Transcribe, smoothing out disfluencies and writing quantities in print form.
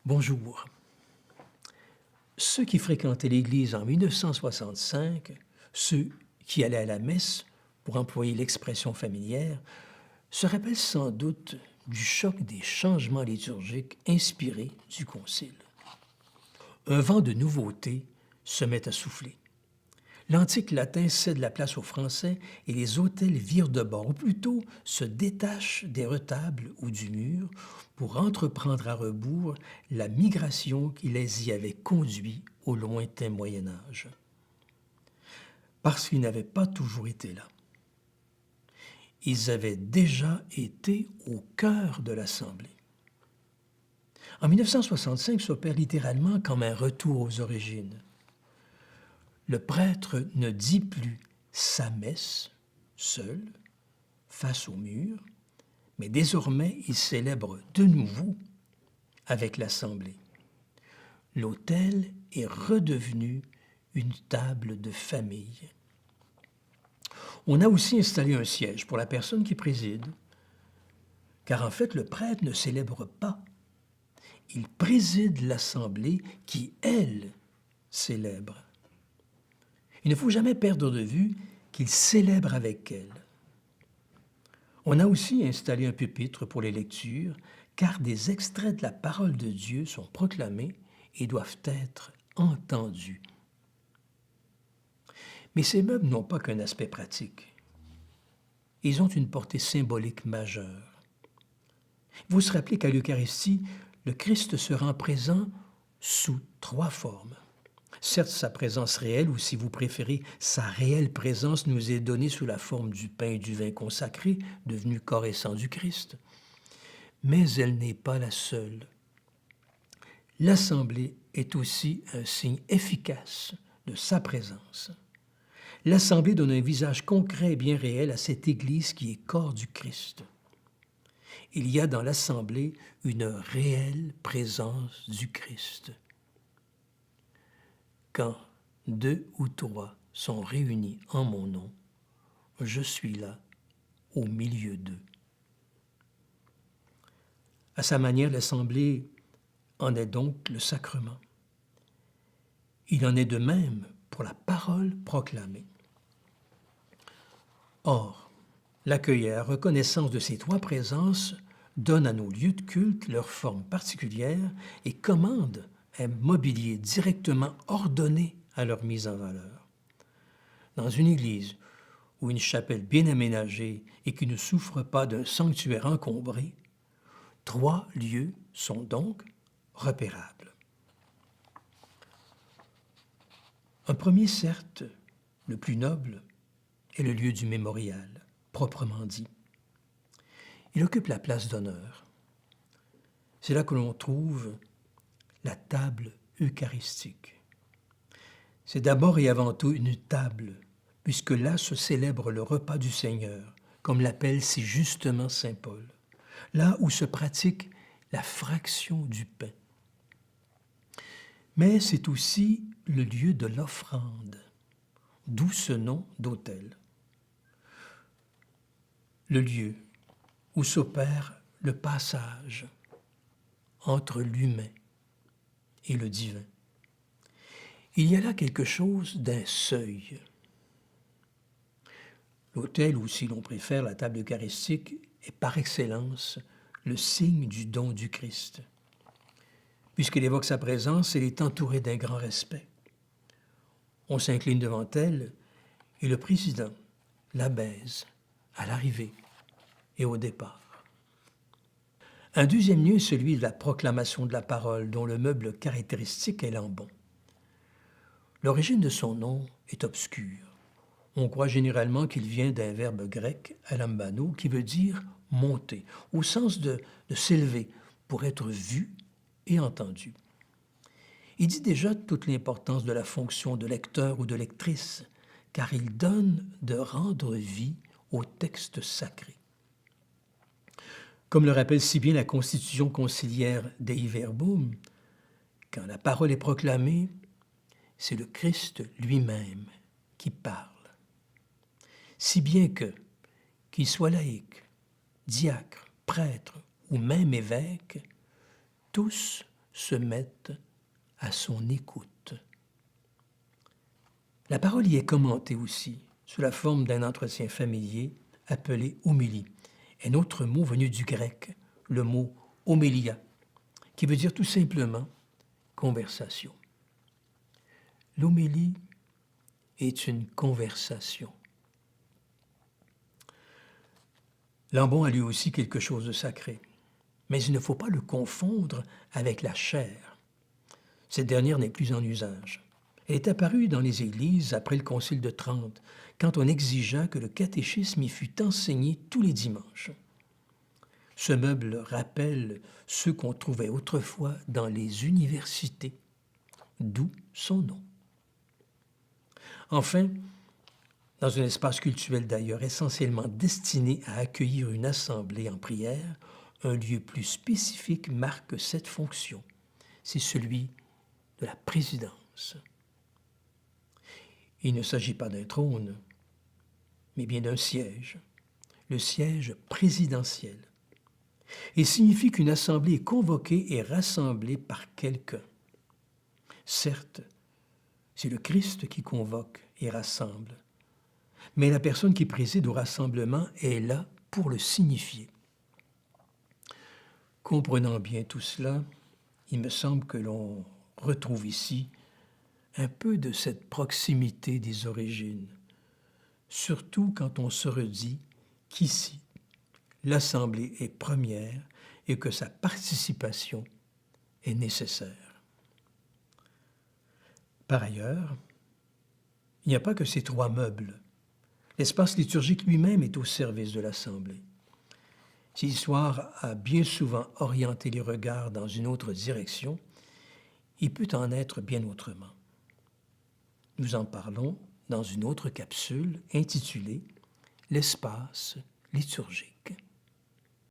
Bonjour. Ceux qui fréquentaient l'Église en 1965, ceux qui allaient à la messe, pour employer l'expression familière, se rappellent sans doute du choc des changements liturgiques inspirés du Concile. Un vent de nouveauté se met à souffler. L'antique latin cède la place au français et les autels virent de bord, ou plutôt se détachent des retables ou du mur pour entreprendre à rebours la migration qui les y avait conduits au lointain Moyen Âge. Parce qu'ils n'avaient pas toujours été là. Ils avaient déjà été au cœur de l'Assemblée. En 1965 s'opère littéralement comme un retour aux origines. Le prêtre ne dit plus sa messe, seul, face au mur, mais désormais il célèbre de nouveau avec l'Assemblée. L'autel est redevenu une table de famille. On a aussi installé un siège pour la personne qui préside, car en fait le prêtre ne célèbre pas. Il préside l'Assemblée qui, elle, célèbre. Il ne faut jamais perdre de vue qu'il célèbre avec elle. On a aussi installé un pupitre pour les lectures, car des extraits de la parole de Dieu sont proclamés et doivent être entendus. Mais ces meubles n'ont pas qu'un aspect pratique. Ils ont une portée symbolique majeure. Vous vous rappelez qu'à l'Eucharistie, le Christ se rend présent sous 3 formes. Certes, sa présence réelle, ou si vous préférez, sa réelle présence nous est donnée sous la forme du pain et du vin consacrés, devenus corps et sang du Christ. Mais elle n'est pas la seule. L'Assemblée est aussi un signe efficace de sa présence. L'Assemblée donne un visage concret et bien réel à cette Église qui est corps du Christ. Il y a dans l'Assemblée une réelle présence du Christ. Quand 2 ou 3 sont réunis en mon nom, je suis là, au milieu d'eux. À sa manière, l'Assemblée en est donc le sacrement. Il en est de même pour la parole proclamée. Or, l'accueil et la reconnaissance de ces 3 présences donnent à nos lieux de culte leur forme particulière et commandent un mobilier directement ordonné à leur mise en valeur. Dans une église ou une chapelle bien aménagée et qui ne souffre pas d'un sanctuaire encombré, 3 lieux sont donc repérables. Un premier, certes, le plus noble, est le lieu du mémorial, proprement dit. Il occupe la place d'honneur. C'est là que l'on trouve la table eucharistique. C'est d'abord et avant tout une table, puisque là se célèbre le repas du Seigneur, comme l'appelle si justement saint Paul, là où se pratique la fraction du pain. Mais c'est aussi le lieu de l'offrande, d'où ce nom d'autel. Le lieu où s'opère le passage entre l'humain et le divin. Il y a là quelque chose d'un seuil. L'autel, ou si l'on préfère la table eucharistique, est par excellence le signe du don du Christ. Puisqu'elle évoque sa présence, elle est entourée d'un grand respect. On s'incline devant elle et le président la baise à l'arrivée et au départ. Un deuxième lieu est celui de la proclamation de la parole, dont le meuble caractéristique est l'ambon. L'origine de son nom est obscure. On croit généralement qu'il vient d'un verbe grec, alambano, qui veut dire monter, au sens de s'élever pour être vu et entendu. Il dit déjà toute l'importance de la fonction de lecteur ou de lectrice, car il donne de rendre vie au texte sacré. Comme le rappelle si bien la constitution conciliaire Dei Verbum, quand la parole est proclamée, c'est le Christ lui-même qui parle. Si bien que, qu'il soit laïc, diacre, prêtre ou même évêque, tous se mettent à son écoute. La parole y est commentée aussi sous la forme d'un entretien familier appelé homélie, un autre mot venu du grec, le mot homélia, qui veut dire tout simplement conversation. L'homélie est une conversation. Lambon a lui aussi quelque chose de sacré, mais il ne faut pas le confondre avec la chaire. Cette dernière n'est plus en usage. Elle est apparue dans les églises après le Concile de Trente, quand on exigea que le catéchisme y fût enseigné tous les dimanches. Ce meuble rappelle ceux qu'on trouvait autrefois dans les universités, d'où son nom. Enfin, dans un espace cultuel d'ailleurs essentiellement destiné à accueillir une assemblée en prière, un lieu plus spécifique marque cette fonction. C'est celui de la présidence. Il ne s'agit pas d'un trône, mais bien d'un siège, le siège présidentiel. Il signifie qu'une assemblée est convoquée et rassemblée par quelqu'un. Certes, c'est le Christ qui convoque et rassemble, mais la personne qui préside au rassemblement est là pour le signifier. Comprenant bien tout cela, il me semble que l'on retrouve ici un peu de cette proximité des origines, surtout quand on se redit qu'ici, l'Assemblée est première et que sa participation est nécessaire. Par ailleurs, il n'y a pas que ces trois meubles. L'espace liturgique lui-même est au service de l'Assemblée. Si l'histoire a bien souvent orienté les regards dans une autre direction, il peut en être bien autrement. Nous en parlons dans une autre capsule intitulée « L'espace liturgique ».